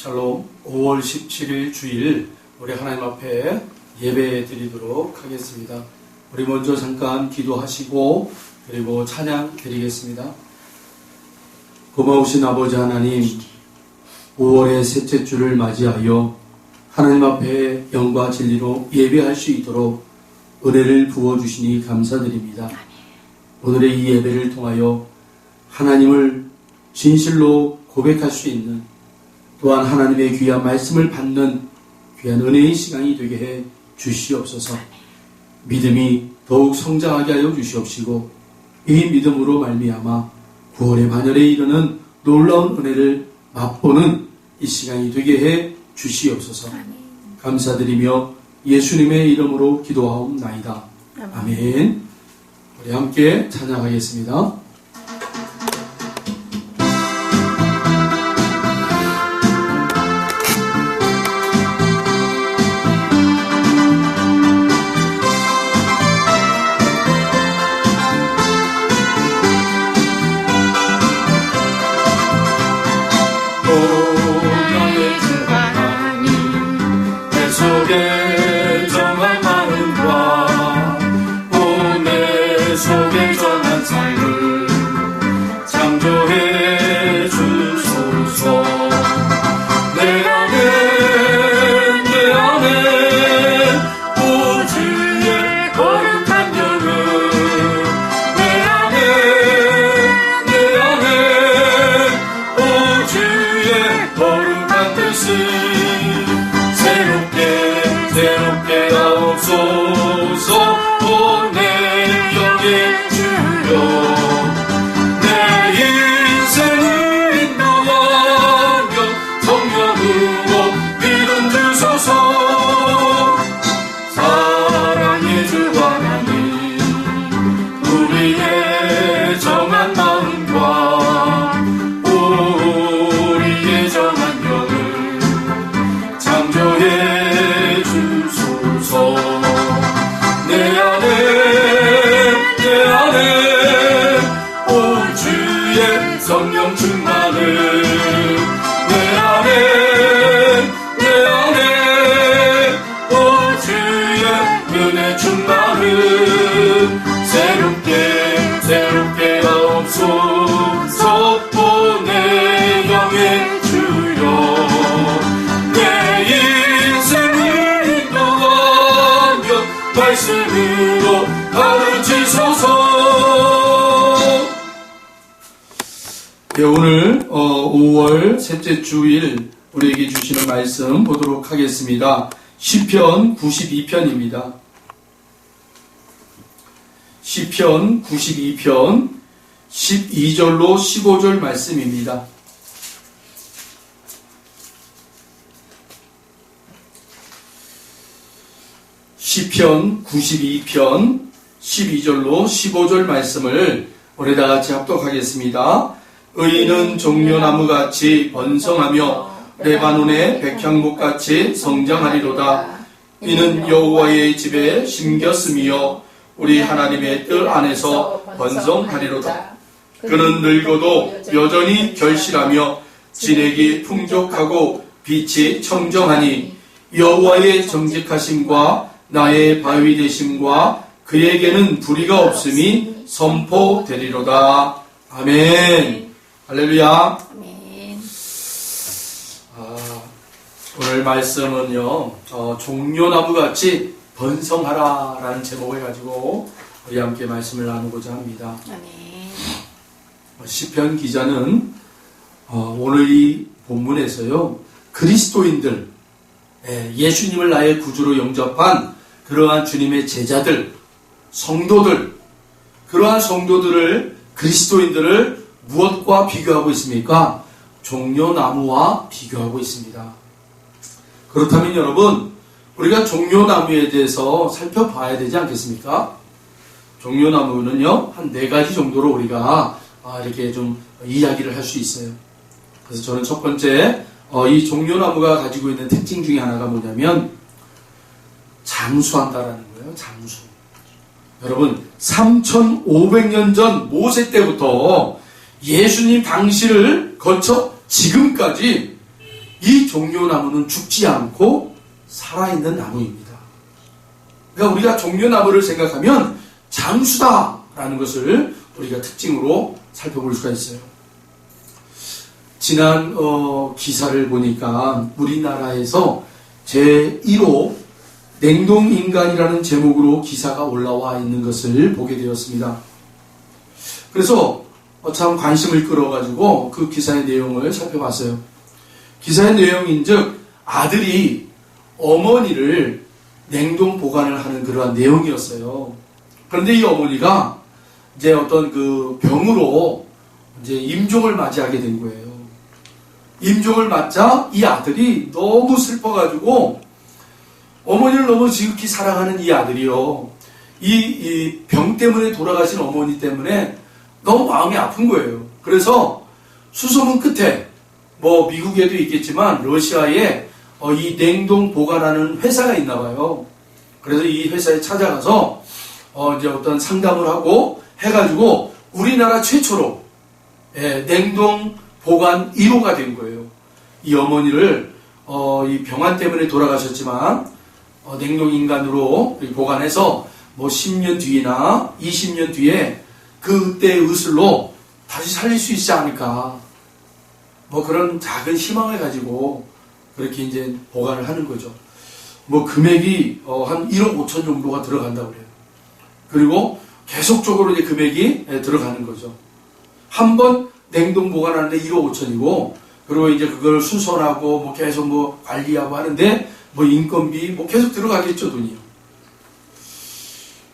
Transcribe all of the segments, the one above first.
샬롬. 5월 17일 주일 우리 하나님 앞에 예배 드리도록 하겠습니다. 우리 먼저 잠깐 기도하시고 그리고 찬양 드리겠습니다. 고마우신 아버지 하나님, 5월의 셋째 주를 맞이하여 하나님 앞에 영과 진리로 예배할 수 있도록 은혜를 부어주시니 감사드립니다. 오늘의 이 예배를 통하여 하나님을 진실로 고백할 수 있는, 또한 하나님의 귀한 말씀을 받는 귀한 은혜의 시간이 되게 해 주시옵소서. 믿음이 더욱 성장하게 하여 주시옵시고, 이 믿음으로 말미암아 구원의 반열에 이르는 놀라운 은혜를 맛보는 이 시간이 되게 해 주시옵소서. 감사드리며 예수님의 이름으로 기도하옵나이다. 아멘. 우리 함께 찬양하겠습니다. 네, 오늘 5월 셋째 주일 우리에게 주시는 말씀 보도록 하겠습니다. 시편 92편입니다. 시편 92편 12절로 15절 말씀입니다. 시편 92편 12절로 15절 말씀을 우리 다 같이 합독하겠습니다. 의인은 종려나무같이 번성하며 레바논의 백향목같이 성장하리로다. 이는 여호와의 집에 심겼으며 우리 하나님의 뜰 안에서 번성하리로다. 그는 늙어도 여전히 결실하며 진액이 풍족하고 빛이 청정하니 여호와의 정직하심과 나의 바위 되심과 그에게는 불의가 없음이 선포되리로다. 아멘. 할렐루야. 아멘. 오늘 말씀은요, 종려나무같이 번성하라 라는 제목을 가지고 우리 함께 말씀을 나누고자 합니다. 아멘. 시편 기자는 오늘 이 본문에서요, 그리스도인들, 예수님을 나의 구주로 영접한 그러한 주님의 제자들, 성도들, 그러한 성도들을, 그리스도인들을 무엇과 비교하고 있습니까? 종려나무와 비교하고 있습니다. 그렇다면 여러분, 우리가 종려나무에 대해서 살펴봐야 되지 않겠습니까? 종려나무는요, 한 4가지 정도로 우리가 이렇게 좀 이야기를 할 수 있어요. 그래서 저는 첫 번째, 이 종려나무가 가지고 있는 특징 중에 하나가 뭐냐면 장수한다라는 거예요. 장수. 여러분, 3,500년 전 모세 때부터 예수님 당시를 거쳐 지금까지 이 종려나무는 죽지 않고 살아있는 나무입니다. 그러니까 우리가 종려나무를 생각하면 장수다라는 것을 우리가 특징으로 살펴볼 수가 있어요. 지난 기사를 보니까 우리나라에서 제1호 냉동인간이라는 제목으로 기사가 올라와 있는 것을 보게 되었습니다. 그래서 참 관심을 끌어가지고 그 기사의 내용을 살펴봤어요. 기사의 내용인즉 아들이 어머니를 냉동 보관을 하는 그러한 내용이었어요. 그런데 이 어머니가 이제 어떤 그 병으로 이제 임종을 맞이하게 된 거예요. 임종을 맞자 이 아들이 너무 슬퍼가지고 어머니를 너무 지극히 사랑하는 이 아들이요. 이 병 때문에 돌아가신 어머니 때문에 너무 마음이 아픈 거예요. 그래서 수소문 끝에 뭐 미국에도 있겠지만 러시아에 이 냉동 보관하는 회사가 있나 봐요. 그래서 이 회사에 찾아가서 이제 어떤 상담을 하고 해가지고 우리나라 최초로 냉동 보관 1호가 된 거예요. 이 어머니를 이 병환 때문에 돌아가셨지만 냉동인간으로 보관해서 뭐 10년 뒤나 20년 뒤에 그때의 의술로 다시 살릴 수 있지 않을까. 뭐 그런 작은 희망을 가지고 그렇게 이제 보관을 하는 거죠. 뭐 금액이 한 1억 5천 정도가 들어간다고 그래요. 그리고 계속적으로 이제 금액이 들어가는 거죠. 한 번 냉동 보관하는데 1억 5천이고, 그리고 이제 그걸 수선하고 뭐 계속 뭐 관리하고 하는데 뭐 인건비 뭐 계속 들어가겠죠, 돈이요.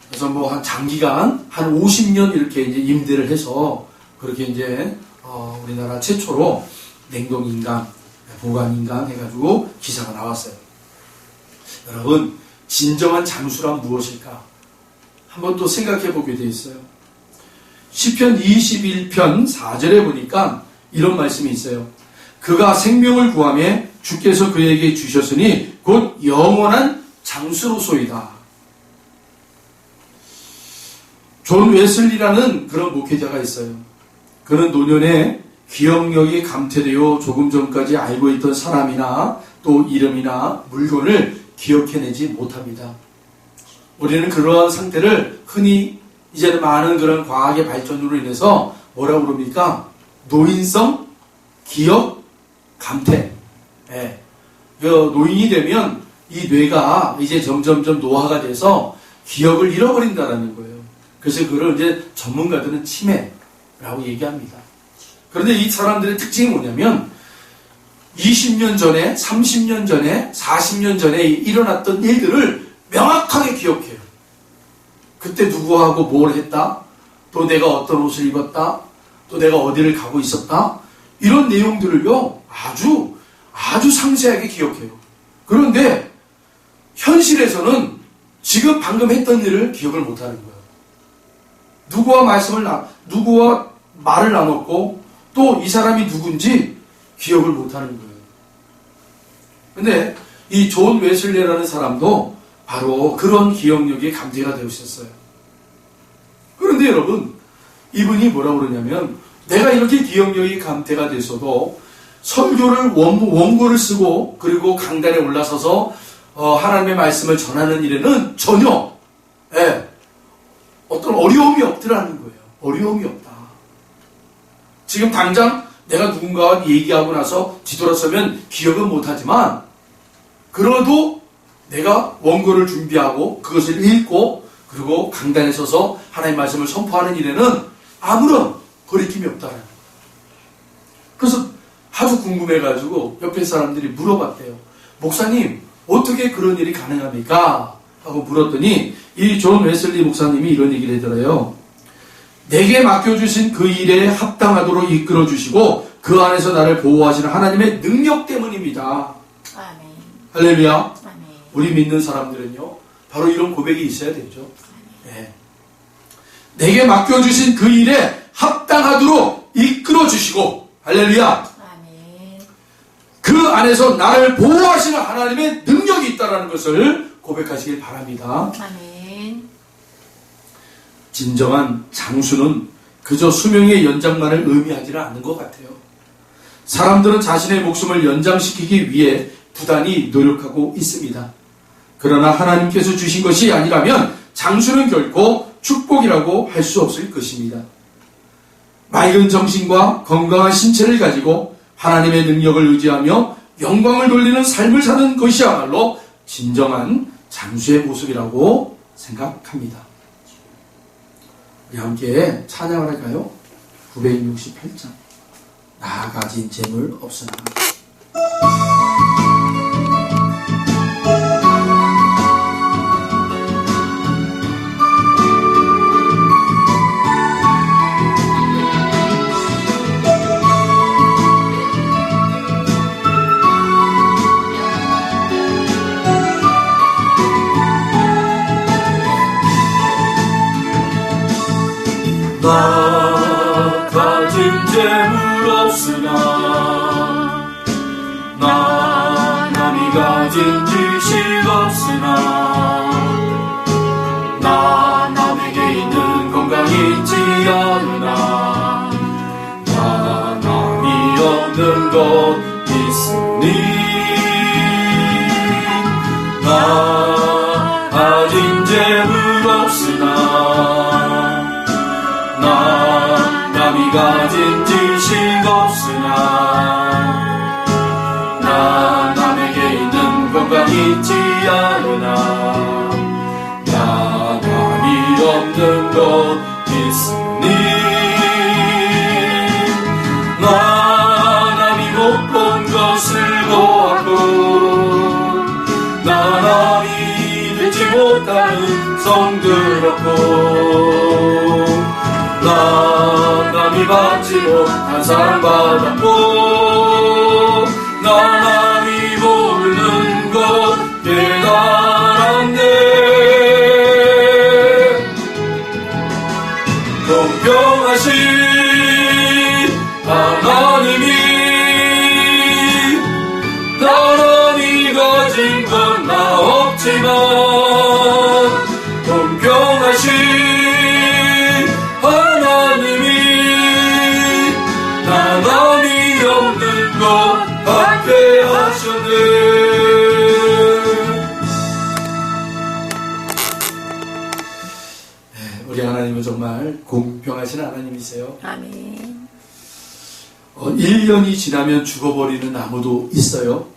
그래서 뭐 한 장기간 한 50년 이렇게 이제 임대를 해서 그렇게 이제 우리나라 최초로 냉동인간, 보관인간 해가지고 기사가 나왔어요. 여러분, 진정한 장수란 무엇일까? 한번 또 생각해 보게 돼 있어요. 시편 21편 4절에 보니까 이런 말씀이 있어요. 그가 생명을 구하며 주께서 그에게 주셨으니 곧 영원한 장수로소이다. 존 웨슬리라는 그런 목회자가 있어요. 그는 노년에 기억력이 감퇴되어 조금 전까지 알고 있던 사람이나 또 이름이나 물건을 기억해내지 못합니다. 우리는 그러한 상태를 흔히 이제는 많은 그런 과학의 발전으로 인해서 뭐라고 그럽니까? 노인성 기억 감퇴. 예. 노인이 되면 이 뇌가 이제 점점점 노화가 돼서 기억을 잃어버린다라는 거예요. 그래서 그걸 이제 전문가들은 치매라고 얘기합니다. 그런데 이 사람들의 특징이 뭐냐면 20년 전에, 30년 전에, 40년 전에 일어났던 일들을 명확하게 기억해요. 그때 누구하고 뭘 했다? 또 내가 어떤 옷을 입었다? 또 내가 어디를 가고 있었다? 이런 내용들을요, 아주 상세하게 기억해요. 그런데 현실에서는 지금 방금 했던 일을 기억을 못하는 거예요. 누구와 말을 나눴고 또 이 사람이 누군지 기억을 못하는 거예요. 근데 이 존 웨슬리라는 사람도 바로 그런 기억력이 감퇴가 되었었어요. 그런데 여러분, 이분이 뭐라고 그러냐면 내가 이렇게 기억력이 감퇴가 됐어도 설교를 원고를 쓰고 그리고 강단에 올라서서 하나님의 말씀을 전하는 일에는 전혀 어떤 어려움이 없더라는 거예요. 어려움이 없다. 지금 당장 내가 누군가와 얘기하고 나서 뒤돌아서면 기억은 못하지만 그래도 내가 원고를 준비하고 그것을 읽고 그리고 강단에 서서 하나님의 말씀을 선포하는 일에는 아무런 거리낌이 없다는 거예요. 그래서 아주 궁금해가지고 옆에 사람들이 물어봤대요. 목사님, 어떻게 그런 일이 가능합니까? 하고 물었더니 이 존 웨슬리 목사님이 이런 얘기를 하더래요. 내게 맡겨주신 그 일에 합당하도록 이끌어주시고 그 안에서 나를 보호하시는 하나님의 능력 때문입니다. 아멘. 할렐루야. 아멘. 우리 믿는 사람들은요, 바로 이런 고백이 있어야 되죠. 네. 내게 맡겨주신 그 일에 합당하도록 이끌어주시고, 할렐루야. 아멘. 그 안에서 나를 보호하시는 하나님의 능력이 있다는 것을 고백하시길 바랍니다. 아멘. 진정한 장수는 그저 수명의 연장만을 의미하지는 않는 것 같아요. 사람들은 자신의 목숨을 연장시키기 위해 부단히 노력하고 있습니다. 그러나 하나님께서 주신 것이 아니라면 장수는 결코 축복이라고 할 수 없을 것입니다. 맑은 정신과 건강한 신체를 가지고 하나님의 능력을 의지하며 영광을 돌리는 삶을 사는 것이야말로 진정한 장수의 모습이라고 생각합니다. 우리 함께 찬양을 할까요? 968장 나 가진 재물 없으나. 나 가진 재물 없으나 나 남이 가진 지식 없으나 나 남에게 있는 건강이 있지 않으나 나 남이 없는 것 있으니 나 가진 재물 없으나 나 남이 가진 지식 없으나 나 남에게 있는 건강이 있지 않으나 나 남이 없는 것 있으니 나 남이 못 본 것을 보았고 나 남이 듣지 못하는 성들 얻고 나 남이 받지 못한 사랑 받았고 나 남이 모르는 것 깨달았네. 공평하신 하나님이 나 남이 가진 건 나 없지만 공평하신 나 남이 없는 것 받게 하셨네. 우리 하나님은 정말 공평하신 하나님이세요. 아멘. 1년이 지나면 죽어버리는 나무도 있어요.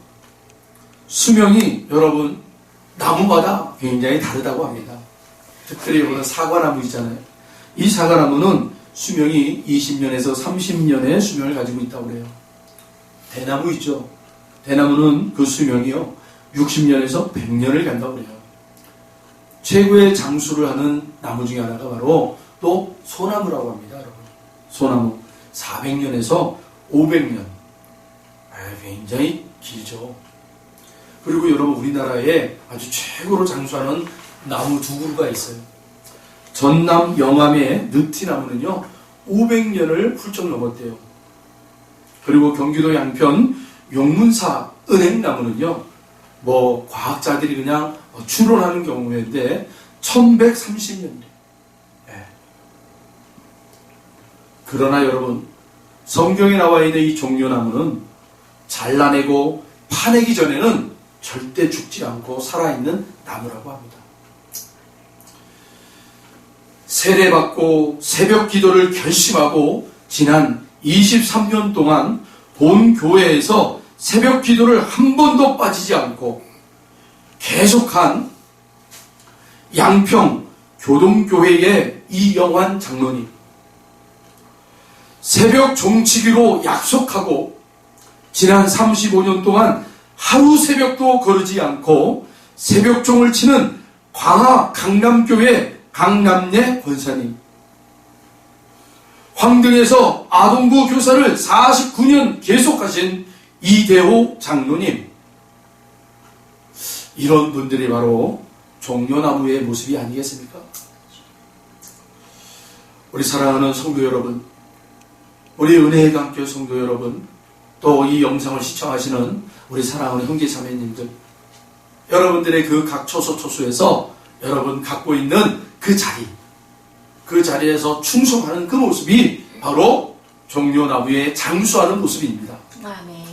수명이 여러분 나무마다 굉장히 다르다고 합니다. 특별히 여러분 사과나무 있잖아요. 이 사과나무는 수명이 20년에서 30년의 수명을 가지고 있다고 그래요. 대나무 있죠. 대나무는 그 수명이요 60년에서 100년을 간다고 그래요. 최고의 장수를 하는 나무 중에 하나가 바로 또 소나무라고 합니다. 여러분. 소나무 400년에서 500년. 굉장히 길죠. 그리고 여러분 우리나라에 아주 최고로 장수하는 나무 두 그루가 있어요. 전남 영암의 느티나무는요 500년을 훌쩍 넘었대요. 그리고 경기도 양평 용문사 은행나무는요 뭐 과학자들이 그냥 추론하는 경우인데 1130년. 그러나 여러분 성경에 나와 있는 이 종려나무는 잘라내고 파내기 전에는 절대 죽지 않고 살아있는 나무라고 합니다. 세례받고 새벽 기도를 결심하고 지난 23년 동안 본 교회에서 새벽 기도를 한 번도 빠지지 않고 계속한 양평 교동교회의 이영환 장로님, 새벽 종치기로 약속하고 지난 35년 동안 하루 새벽도 거르지 않고 새벽종을 치는 광화 강남교회 강남례 권사님, 황등에서 아동부 교사를 49년 계속하신 이대호 장로님, 이런 분들이 바로 종려나무의 모습이 아니겠습니까? 우리 사랑하는 성도 여러분, 우리 은혜의 강교 성도 여러분, 또 이 영상을 시청하시는 우리 사랑하는 형제자매님들, 여러분들의 그 각 초소초소에서 여러분 갖고 있는 그 자리, 그 자리에서 충성하는 그 모습이 바로 종려나무의 장수하는 모습입니다. 아멘.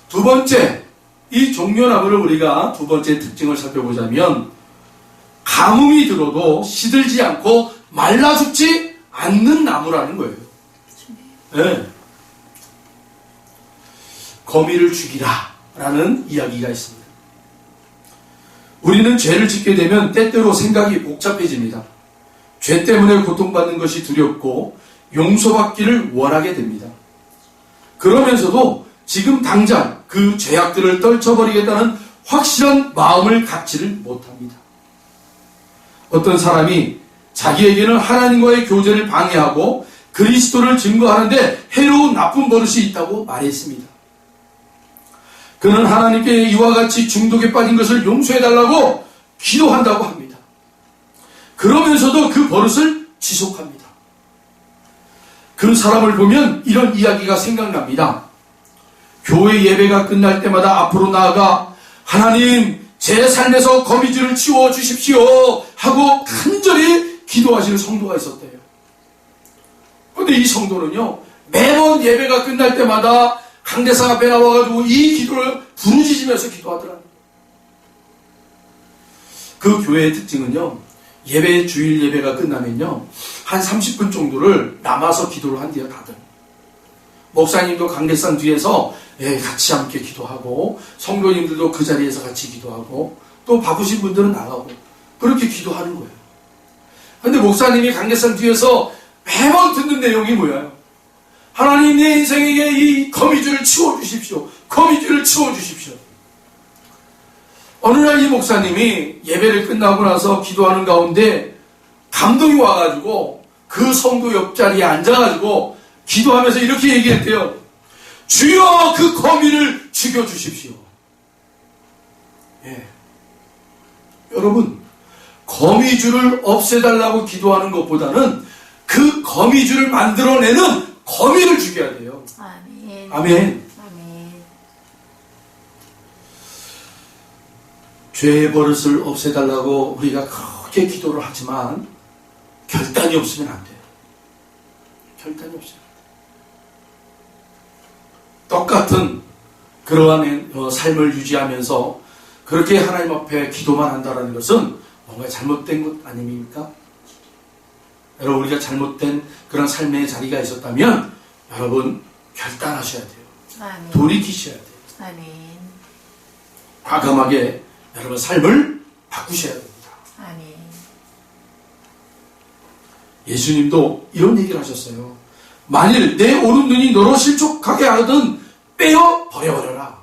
두 번째, 이 종려나무를 우리가 두 번째 특징을 살펴보자면 가뭄이 들어도 시들지 않고 말라 죽지 않는 나무라는 거예요. 네. 거미를 죽이라 라는 이야기가 있습니다. 우리는 죄를 짓게 되면 때때로 생각이 복잡해집니다. 죄 때문에 고통받는 것이 두렵고 용서받기를 원하게 됩니다. 그러면서도 지금 당장 그 죄악들을 떨쳐버리겠다는 확실한 마음을 갖지를 못합니다. 어떤 사람이 자기에게는 하나님과의 교제를 방해하고 그리스도를 증거하는데 해로운 나쁜 버릇이 있다고 말했습니다. 그는 하나님께 이와 같이 중독에 빠진 것을 용서해달라고 기도한다고 합니다. 그러면서도 그 버릇을 지속합니다. 그 사람을 보면 이런 이야기가 생각납니다. 교회 예배가 끝날 때마다 앞으로 나아가 하나님 제 삶에서 거미줄을 치워주십시오 하고 간절히 기도하시는 성도가 있었대요. 그런데 이 성도는요, 매번 예배가 끝날 때마다 강대상 앞에 나와가지고 이 기도를 부르짖으면서 기도하더라고요. 그 교회의 특징은요, 주일 예배가 끝나면요, 한 30분 정도를 남아서 기도를 한대요, 다들. 목사님도 강대상 뒤에서 같이 함께 기도하고, 성도님들도 그 자리에서 같이 기도하고, 또 바쁘신 분들은 나가고, 그렇게 기도하는 거예요. 근데 목사님이 강대상 뒤에서 매번 듣는 내용이 뭐예요? 하나님 내 인생에게 이 거미줄을 치워주십시오. 거미줄을 치워주십시오. 어느 날 이 목사님이 예배를 끝나고 나서 기도하는 가운데 감동이 와가지고 그 성도 옆자리에 앉아가지고 기도하면서 이렇게 얘기했대요. 주여 그 거미를 죽여주십시오. 예. 여러분, 거미줄을 없애달라고 기도하는 것보다는 그 거미줄을 만들어내는 거미를 죽여야 돼요. 아멘. 아멘. 아멘. 죄의 버릇을 없애달라고 우리가 크게 기도를 하지만 결단이 없으면 안 돼요. 결단이 없으면 안 돼요. 똑같은 그러한 삶을 유지하면서 그렇게 하나님 앞에 기도만 한다는 것은 뭔가 잘못된 것 아닙니까? 여러분, 우리가 잘못된 그런 삶의 자리가 있었다면 여러분 결단하셔야 돼요. 아멘. 돌이키셔야 돼요. 아멘. 과감하게 여러분 삶을 바꾸셔야 됩니다. 아멘. 예수님도 이런 얘기를 하셨어요. 만일 내 오른눈이 너로 실족하게 하거든 빼어 버려버려라.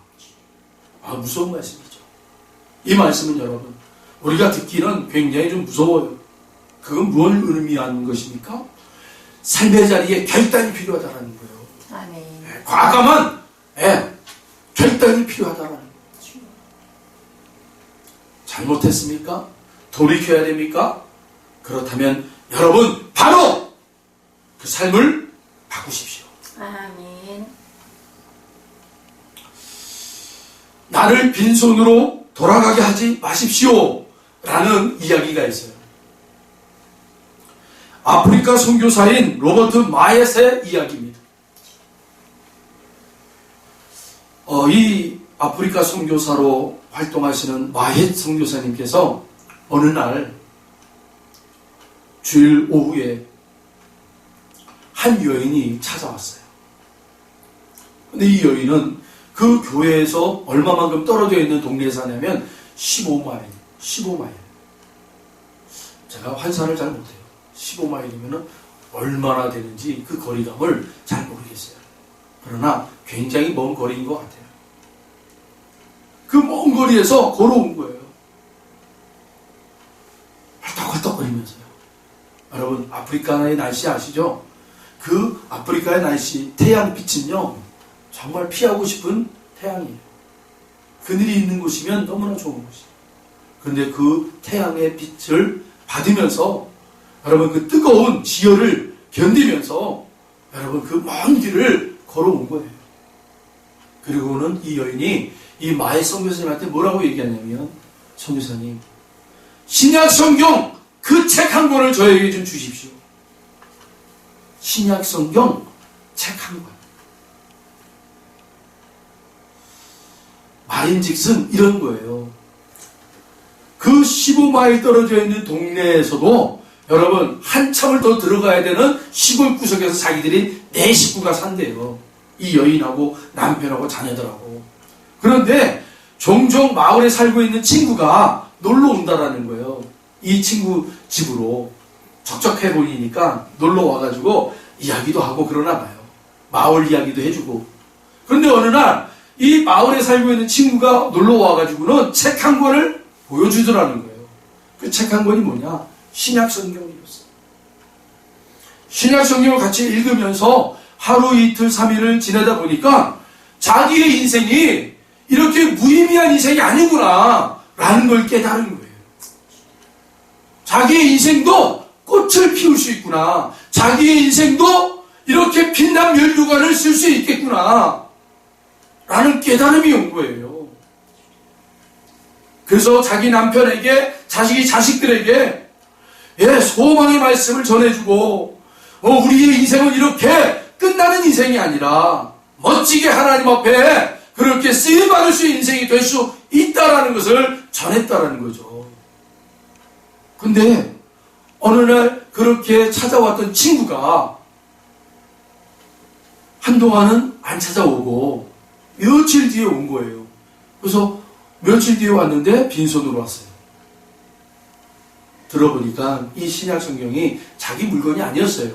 무서운 말씀이죠. 이 말씀은 여러분 우리가 듣기는 굉장히 좀 무서워요. 그건 무엇을 의미하는 것입니까? 삶의 자리에 결단이 필요하다는 거예요. 아멘. 과감한 결단이 필요하다는 거죠. 잘못했습니까? 돌이켜야 됩니까? 그렇다면 여러분 바로 그 삶을 바꾸십시오. 아멘. 나를 빈손으로 돌아가게 하지 마십시오 라는 이야기가 있어요. 아프리카 선교사인 로버트 마옙의 이야기입니다. 이 아프리카 선교사로 활동하시는 마옙 선교사님께서 어느 날 주일 오후에 한 여인이 찾아왔어요. 근데 이 여인은 그 교회에서 얼마만큼 떨어져 있는 동네에 사냐면 15마일. 제가 환산을 잘 못해요. 15마일이면 얼마나 되는지 그 거리감을 잘 모르겠어요. 그러나 굉장히 먼 거리인 것 같아요. 그 먼 거리에서 걸어온 거예요. 헐떡헐떡거리면서요. 여러분 아프리카의 날씨 아시죠? 그 아프리카의 날씨, 태양빛은요 정말 피하고 싶은 태양이에요. 그늘이 있는 곳이면 너무나 좋은 곳이에요. 그런데 그 태양의 빛을 받으면서 여러분 그 뜨거운 지열을 견디면서 여러분 그 먼 길을 걸어온 거예요. 그리고는 이 여인이 이 마옙 선교사님한테 뭐라고 얘기하냐면, 선교사님 신약 성경 그 책 한 권을 저에게 좀 주십시오. 신약 성경 책 한 권. 말인즉슨 이런 거예요. 그 15마일 떨어져 있는 동네에서도 여러분 한참을 더 들어가야 되는 시골 구석에서 자기들이 네 식구가 산대요. 이 여인하고 남편하고 자녀들하고. 그런데 종종 마을에 살고 있는 친구가 놀러 온다라는 거예요. 이 친구 집으로 적적해 보이니까 놀러 와가지고 이야기도 하고 그러나 봐요. 마을 이야기도 해주고. 그런데 어느 날 이 마을에 살고 있는 친구가 놀러 와가지고는 책 한 권을 보여주더라는 거예요. 그 책 한 권이 뭐냐? 신약 성경이었어요. 신약 성경을 같이 읽으면서 하루 이틀 3일을 지내다 보니까 자기의 인생이 이렇게 무의미한 인생이 아니구나 라는 걸 깨달은 거예요. 자기의 인생도 꽃을 피울 수 있구나. 자기의 인생도 이렇게 빛난 면류관을 쓸 수 있겠구나 라는 깨달음이 온 거예요. 그래서 자기 남편에게 자기 자식들에게 소망의 말씀을 전해주고 우리의 인생은 이렇게 끝나는 인생이 아니라 멋지게 하나님 앞에 그렇게 쓰임받을 수 있는 인생이 될 수 있다라는 것을 전했다라는 거죠. 근데 어느 날 그렇게 찾아왔던 친구가 한동안은 안 찾아오고 며칠 뒤에 온 거예요. 그래서 며칠 뒤에 왔는데 빈손으로 왔어요. 들어보니까 이 신약 성경이 자기 물건이 아니었어요.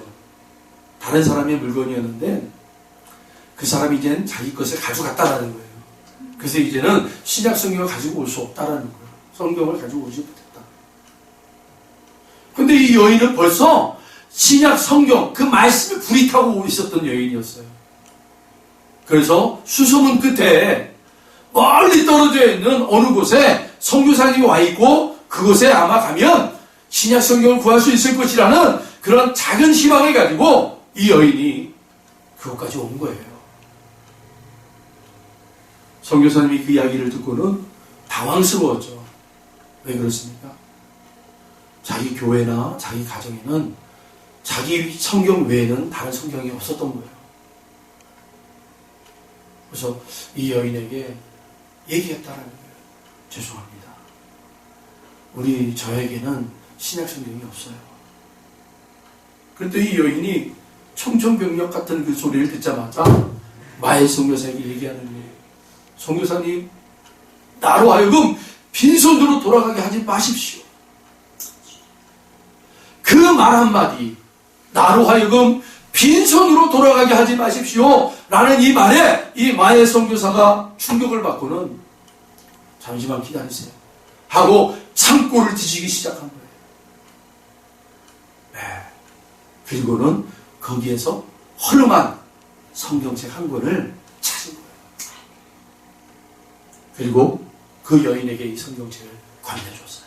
다른 사람의 물건이었는데 그 사람이 이제는 자기 것을 가져갔다라는 거예요. 그래서 이제는 신약 성경을 가지고 올 수 없다라는 거예요. 성경을 가지고 오지 못했다. 근데 이 여인은 벌써 신약 성경 그 말씀을 불이 타고 있었던 여인이었어요. 그래서 수소문 끝에 멀리 떨어져 있는 어느 곳에 선교사님이 와 있고 그곳에 아마 가면 신약 성경을 구할 수 있을 것이라는 그런 작은 희망을 가지고 이 여인이 그곳까지 온 거예요. 선교사님이 그 이야기를 듣고는 당황스러웠죠. 왜 그렇습니까? 자기 교회나 자기 가정에는 자기 성경 외에는 다른 성경이 없었던 거예요. 그래서 이 여인에게 얘기했다라는 거예요. 죄송합니다. 저에게는 신약 성경이 없어요. 그런데 이 여인이 청천벽력 같은 그 소리를 듣자마자 마의 선교사에게 얘기하는 거예요. 선교사님, 나로 하여금 빈손으로 돌아가게 하지 마십시오. 그 말 한마디, 나로 하여금 빈손으로 돌아가게 하지 마십시오 라는 이 말에 이 마의 선교사가 충격을 받고는 잠시만 기다리세요 하고 창고를 뒤지기 시작한 거예요. 네. 그리고는 거기에서 허름한 성경책 한 권을 찾은 거예요. 그리고 그 여인에게 이 성경책을 건네줬어요.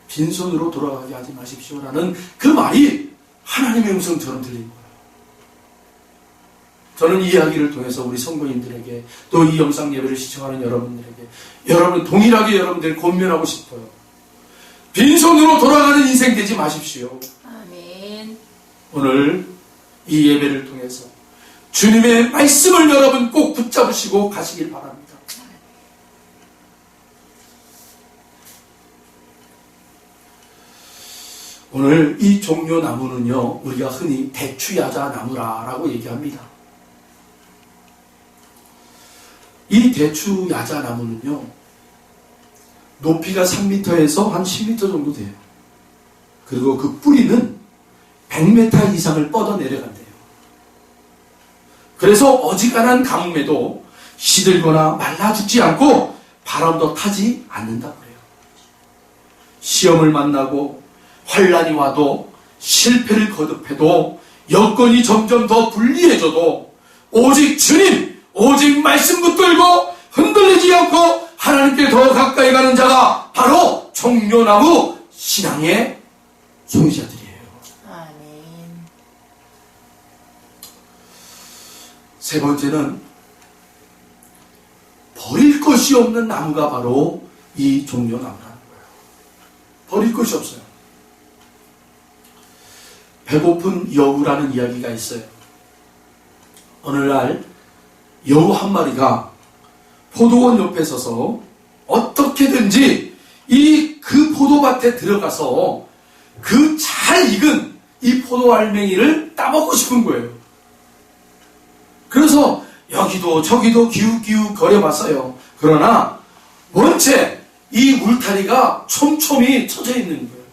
빈손으로 돌아가게 하지 마십시오라는 그 말이 하나님의 음성처럼 들린 거예요. 저는 이 이야기를 통해서 우리 성도님들에게 또 이 영상 예배를 시청하는 여러분들에게 여러분 동일하게 여러분들 권면하고 싶어요. 빈손으로 돌아가는 인생 되지 마십시오. 아멘. 오늘 이 예배를 통해서 주님의 말씀을 여러분 꼭 붙잡으시고 가시길 바랍니다. 오늘 이 종려 나무는요, 우리가 흔히 대추야자 나무라고 얘기합니다. 이 대추야자 나무는요, 높이가 3m에서 한 10m 정도 돼요. 그리고 그 뿌리는 100m 이상을 뻗어 내려간대요. 그래서 어지간한 가뭄에도 시들거나 말라 죽지 않고 바람도 타지 않는다고 해요. 시험을 만나고 환란이 와도 실패를 거듭해도 여건이 점점 더 불리해져도 오직 주님, 오직 말씀 붙들고 흔들리지 않고 하나님께 더 가까이 가는 자가 바로 종려나무 신앙의 소유자들이에요. 아멘. 세 번째는 버릴 것이 없는 나무가 바로 이 종려나무라는 거예요. 버릴 것이 없어요. 배고픈 여우라는 이야기가 있어요. 어느 날 여우 한 마리가 포도원 옆에 서서 어떻게든지 그 포도밭에 들어가서 그 잘 익은 이 포도 알맹이를 따먹고 싶은 거예요. 그래서 여기도 저기도 기웃기웃 거려봤어요. 그러나 원체 이 울타리가 촘촘히 쳐져 있는 거예요.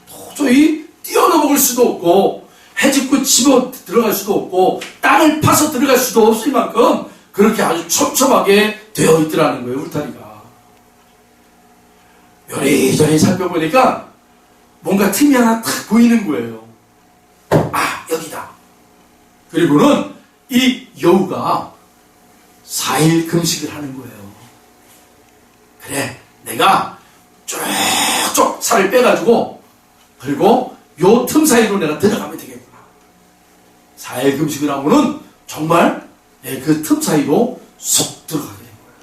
도저히 뛰어넘을 수도 없고 해집고 집어 들어갈 수도 없고 땅을 파서 들어갈 수도 없을 만큼 그렇게 아주 촘촘하게 되어 있더라는 거예요. 울타리가. 요리조리 살펴보니까 뭔가 틈이 하나 탁 보이는 거예요. 아, 여기다. 그리고는 이 여우가 4일 금식을 하는 거예요. 그래, 내가 쭉쭉 살을 빼가지고 그리고 요 틈 사이로 내가 들어가면 되겠구나. 4일 금식을 하고는 정말 그 틈 사이로 쏙 들어가게 된 거예요.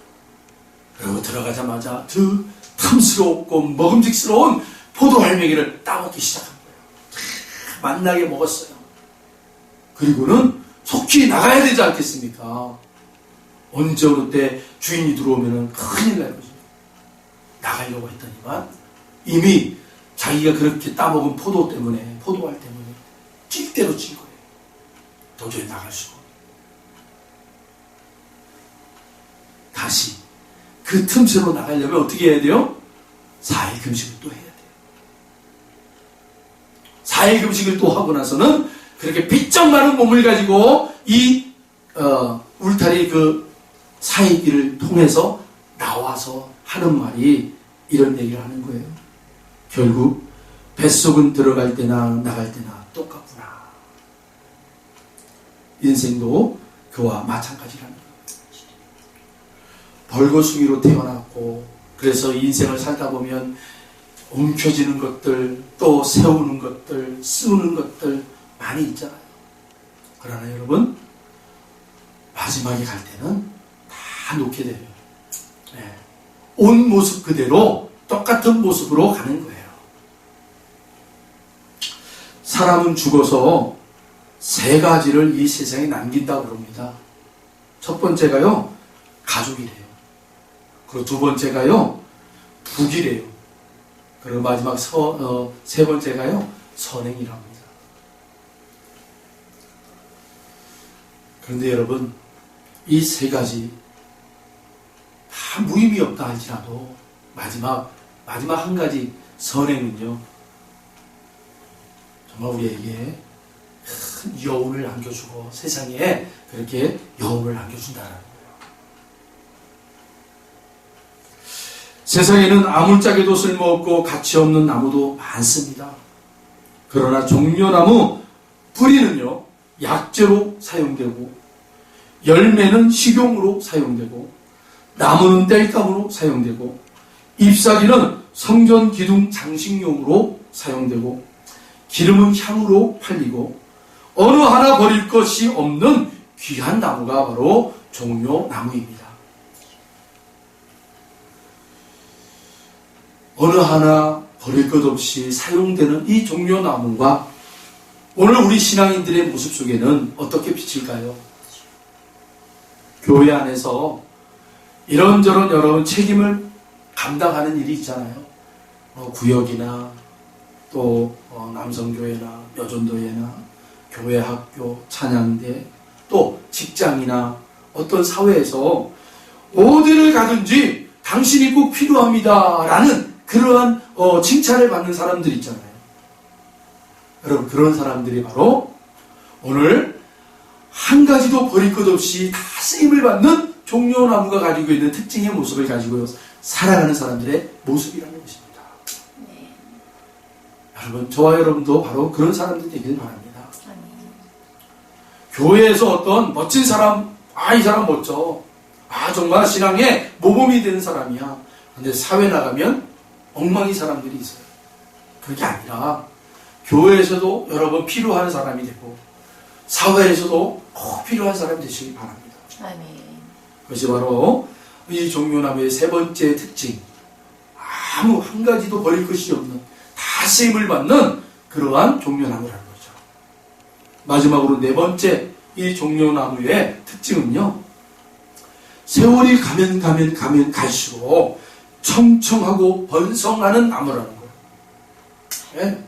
그리고 들어가자마자 그 탐스럽고 먹음직스러운 포도 알맹이를 따먹기 시작한 거예요. 맛나게 먹었어요. 그리고는 속히 나가야 되지 않겠습니까? 언제 어느 때 주인이 들어오면 큰일 날 거죠. 나가려고 했더니만 이미 자기가 그렇게 따먹은 포도알 때문에 찔 대로 찔 거예요. 도저히 나갈 수가 없어요. 다시 그 틈새로 나가려면 어떻게 해야 돼요? 4일 금식을 또 해야 돼요. 4일 금식을 또 하고 나서는 그렇게 비쩍 마른 몸을 가지고 이 울타리 그 사이길을 통해서 나와서 하는 말이 이런 얘기를 하는 거예요. 결국 뱃속은 들어갈 때나 나갈 때나 똑같구나. 인생도 그와 마찬가지라는 거예요. 벌거숭이로 태어났고 그래서 인생을 살다 보면 움켜쥐는 것들, 또 세우는 것들, 쓰는 것들 많이 있잖아요. 그러나 여러분 마지막에 갈 때는 다 놓게 돼요. 네. 온 모습 그대로 똑같은 모습으로 가는 거예요. 사람은 죽어서 3가지를 이 세상에 남긴다고 그럽니다. 첫 번째가요, 가족이래요. 그리고 2번째가요, 부귀래요. 그리고 마지막 3번째가요, 선행이랍니다. 그런데 여러분, 이 3가지 다 무의미 없다 할지라도 마지막 한 가지 선행은요, 정말 우리에게 큰 여운을 남겨주고 세상에 그렇게 여운을 남겨준다는 거예요. 세상에는 아물짝에도 쓸모없고 가치없는 나무도 많습니다. 그러나 종려나무 뿌리는요, 약재로 사용되고 열매는 식용으로 사용되고 나무는 땔감으로 사용되고 잎사귀는 성전 기둥 장식용으로 사용되고 기름은 향으로 팔리고 어느 하나 버릴 것이 없는 귀한 나무가 바로 종려나무입니다. 어느 하나 버릴 것 없이 사용되는 이 종려나무가 오늘 우리 신앙인들의 모습 속에는 어떻게 비칠까요? 교회 안에서 이런저런 여러 책임을 감당하는 일이 있잖아요. 구역이나 또 남성교회나 여전도회나 교회 학교, 찬양대, 또 직장이나 어떤 사회에서 어디를 가든지 당신이 꼭 필요합니다 라는 그러한 칭찬을 받는 사람들 있잖아요. 여러분, 그런 사람들이 바로 오늘 한 가지도 버릴 것 없이 다 쓰임을 받는 종려나무가 가지고 있는 특징의 모습을 가지고 살아가는 사람들의 모습이라는 것입니다. 네. 여러분, 저와 여러분도 바로 그런 사람들이 되길 바랍니다. 아멘. 교회에서 어떤 멋진 사람, 이 사람 멋져. 정말 신앙의 모범이 되는 사람이야. 근데 사회 나가면 엉망인 사람들이 있어요. 그게 아니라 교회에서도 여러분 필요한 사람이 되고 사회에서도 꼭 필요한 사람이 되시기 바랍니다. 아멘. 그것이 바로 이 종려나무의 3번째 특징, 아무 한 가지도 버릴 것이 없는 다 쓰임을 받는 그러한 종려나무라는 거죠. 마지막으로 4번째 이 종려나무의 특징은요, 세월이 가면 갈수록 청청하고 번성하는 나무라는 거예요. 예?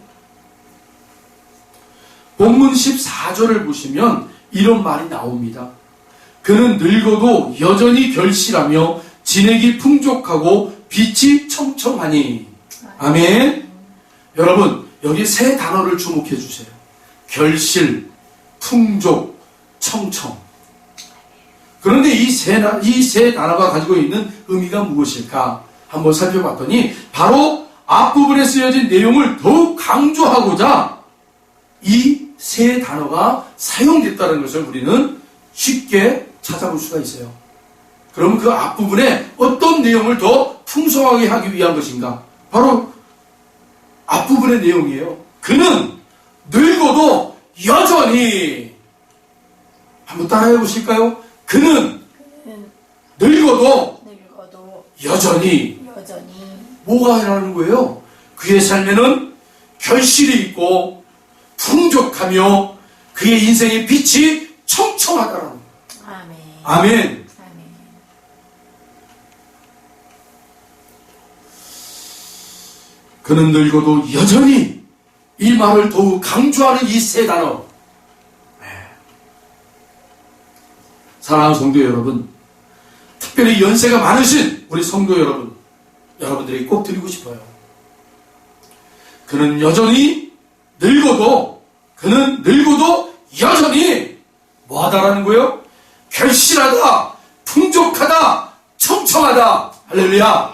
본문 14절을 보시면 이런 말이 나옵니다. 그는 늙어도 여전히 결실하며 진액이 풍족하고 빛이 청청하니. 아멘. 여러분, 여기 세 단어를 주목해 주세요. 결실, 풍족, 청청. 그런데 이 세 단어가 가지고 있는 의미가 무엇일까? 한번 살펴봤더니 바로 앞부분에 쓰여진 내용을 더욱 강조하고자 이 세 단어가 사용됐다는 것을 우리는 쉽게 찾아볼 수가 있어요. 그러면 그 앞부분에 어떤 내용을 더 풍성하게 하기 위한 것인가? 바로 앞부분의 내용이에요. 그는 늙어도 여전히, 한번 따라해 보실까요? 그는 늙어도 여전히 뭐가 하라는 거예요? 그의 삶에는 결실이 있고 풍족하며 그의 인생의 빛이 청청하다라는 거예요. 아멘. 그는 늙어도 여전히, 이 말을 더욱 강조하는 이 세 단어. 사랑하는 성도 여러분, 특별히 연세가 많으신 우리 성도 여러분, 여러분들에게 꼭 드리고 싶어요. 그는 늙어도 여전히 뭐하다라는 거예요? 결실하다, 풍족하다, 청청하다. 할렐루야.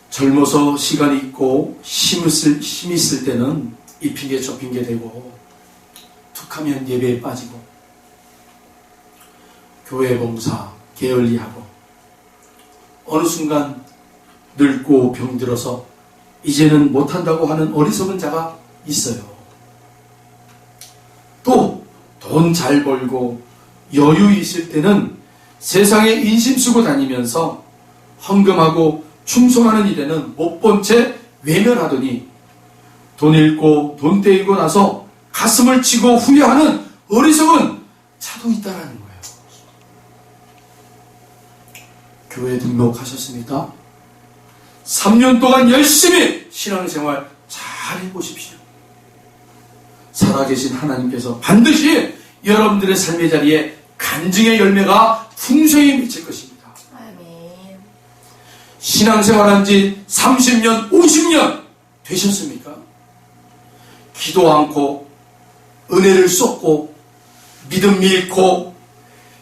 젊어서 시간이 있고 힘 있을 때는 이 핑계 저 핑계 대고 툭하면 예배에 빠지고 교회 봉사 게을리하고 어느 순간 늙고 병들어서 이제는 못한다고 하는 어리석은 자가 있어요. 또 돈 잘 벌고 여유 있을 때는 세상에 인심 쓰고 다니면서 헌금하고 충성하는 일에는 못 본 채 외면하더니 돈 잃고 돈 떼이고 나서 가슴을 치고 후회하는 어리석은 자도 있다라는 거예요. 교회 등록하셨습니까? 3년 동안 열심히 신앙생활 잘 해보십시오. 살아계신 하나님께서 반드시 여러분들의 삶의 자리에 간증의 열매가 풍성히 맺힐 것입니다. 아멘. 신앙생활한 지 30년, 50년 되셨습니까? 기도 않고 은혜를 쏟고 믿음 잃고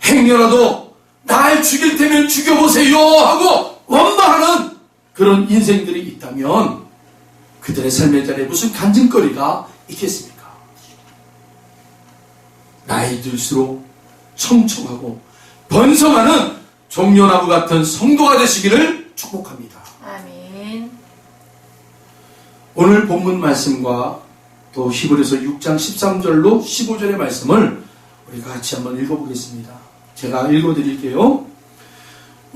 행여라도 날 죽일 테면 죽여보세요 하고 원망하는 그런 인생들이 있다면 그들의 삶의 자리에 무슨 간증거리가 있겠습니까? 나이 들수록 청청하고 번성하는 종려나무 같은 성도가 되시기를 축복합니다. 아멘. 오늘 본문 말씀과 또 히브리서 6장 13절로 15절의 말씀을 우리가 같이 한번 읽어보겠습니다. 제가 읽어드릴게요.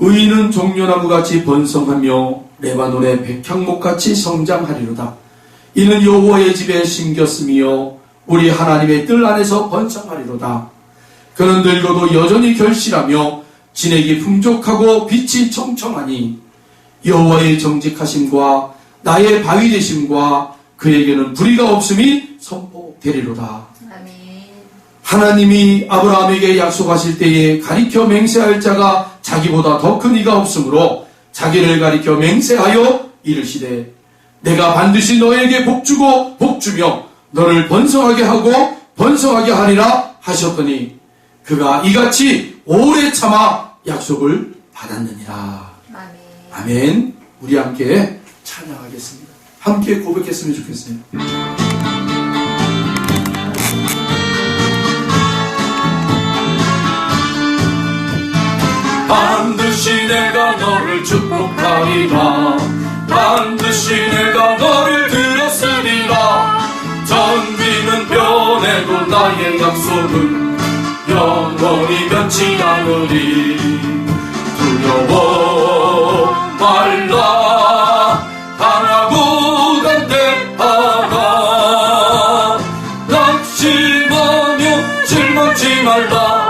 의인은 종려나무같이 번성하며 레바논의 백향목같이 성장하리로다. 이는 여호와의 집에 심겼으며 우리 하나님의 뜰 안에서 번성하리로다. 그는 늙어도 여전히 결실하며 진액이 풍족하고 빛이 청청하니 여호와의 정직하심과 나의 바위 되심과 그에게는 불의가 없음이 선포되리로다. 아멘. 하나님이 아브라함에게 약속하실 때에 가리켜 맹세할 자가 자기보다 더 큰 이가 없으므로 자기를 가리켜 맹세하여 이르시되 내가 반드시 너에게 복주고 복주며 너를 번성하게 하고 번성하게 하리라 하셨더니 그가 이같이 오래 참아 약속을 받았느니라. 아멘. 아멘. 우리 함께 찬양하겠습니다. 함께 고백했으면 좋겠어요. 반드시 내가 너를 축복하리라. 반드시 내가 너를 들었으리라. 전비는 변해도 나의 약속은 영원히 변치 않으리. 두려워 말라. 강하고 담대하라. 낙심하며 실망치 말라.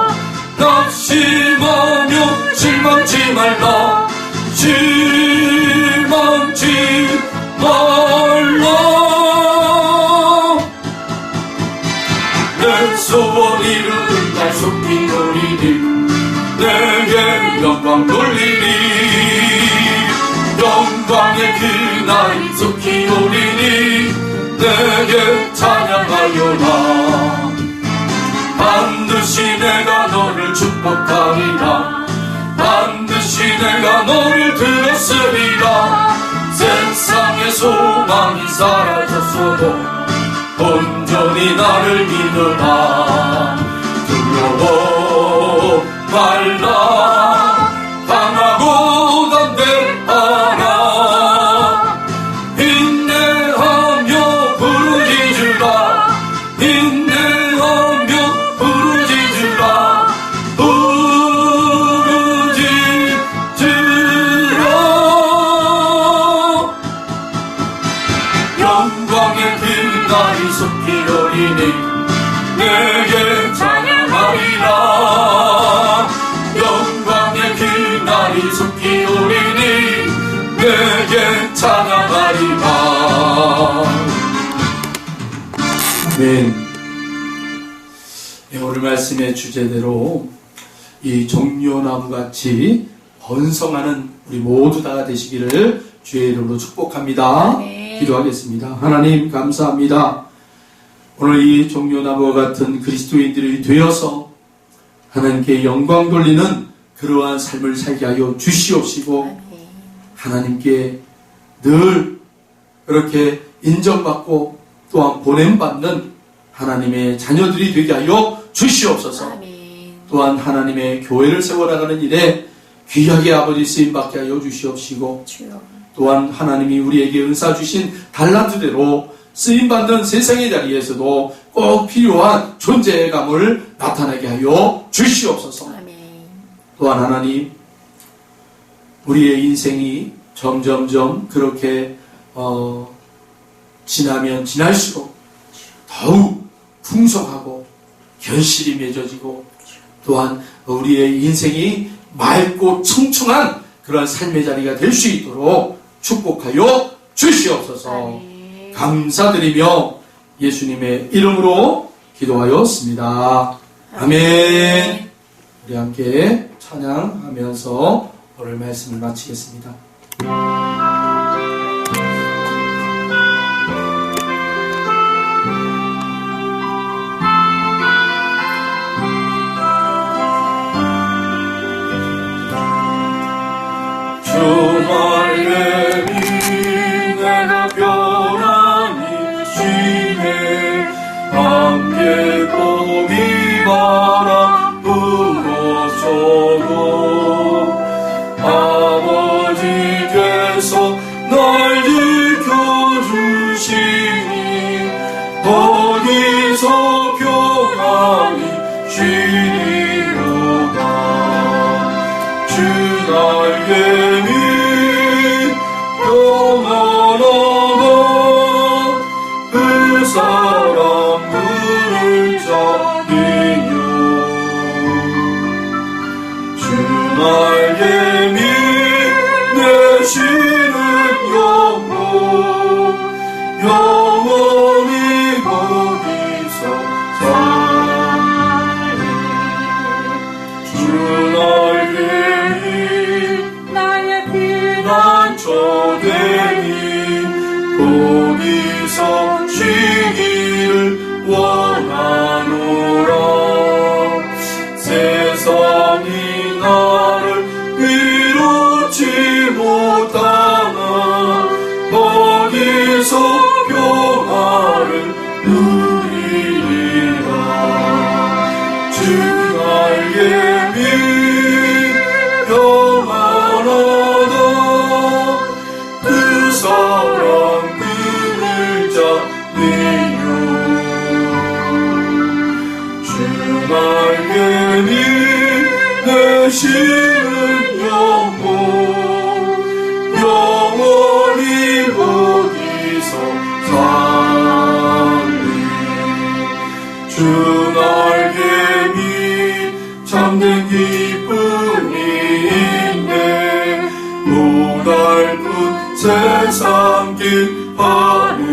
말라 실망치 말라 내 소원 이루는 날 속히 노리니 내게 영광 돌리니 영광의 그날 속히 오리니 내게 찬양하여라 반드시 내가 너를 축복하리라 반드시 내가 너를 들었으리라 세상의 소망이 사라졌어도 온전히 나를 믿으라 두려워 말라 강하고 담대하라 인내하며 부르짖으라 인내하며 부르짖으라 부르짖으라 영광의 그날이 속히 오리니 내게 찬양하리라 영광의 그날이 속히 오리니 내게 찬양하리라 아멘. 네, 오늘 말씀의 주제대로 이 종려나무같이 번성하는 우리 모두 다 되시기를 주의 이름으로 축복합니다. 아멘. 기도하겠습니다. 하나님 감사합니다. 오늘 이 종려나무와 같은 그리스도인들이 되어서 하나님께 영광 돌리는 그러한 삶을 살게 하여 주시옵시고 아멘. 하나님께 늘 그렇게 인정받고 또한 보냄받는 하나님의 자녀들이 되게 하여 주시옵소서. 아멘. 또한 하나님의 교회를 세워나가는 일에 귀하게 아버지 쓰임받게 하여 주시옵시고 주여. 또한 하나님이 우리에게 은사 주신 달란트대로 쓰임받는 세상의 자리에서도 꼭 필요한 존재감을 나타나게 하여 주시옵소서. 아멘. 또한 하나님 우리의 인생이 점점점 그렇게 지나면 지날수록 더욱 풍성하고 결실이 맺어지고 또한 우리의 인생이 맑고 청청한 그런 삶의 자리가 될 수 있도록 축복하여 주시옵소서. 아멘. 감사드리며 예수님의 이름으로 기도하였습니다. 아멘. 우리 함께 찬양하면서 오늘 말씀을 마치겠습니다. 주말에 내가 변하니 쉬네 함께 봄이 바람 불어쳐도 아버지께서 날 지켜주시니 거기서 평안히 쉬리로다 주 나에게 영원하다 그 사람 부를 자이요 주 나에게 내시는 영혼 영원히 거기서 살리 주 나에게 나의 피난처되니 거기서 쉬기를 원하노라 세상이 나를 이루지 못하나 거기서 평화를 누리리라 주 나에게 영원하다 그 사랑 그를 잡으려 주 나에게 내시는 영혼 영원히 거기서 살리 주 나에게 참된 기쁨이 있네 넓은 세상 길 바르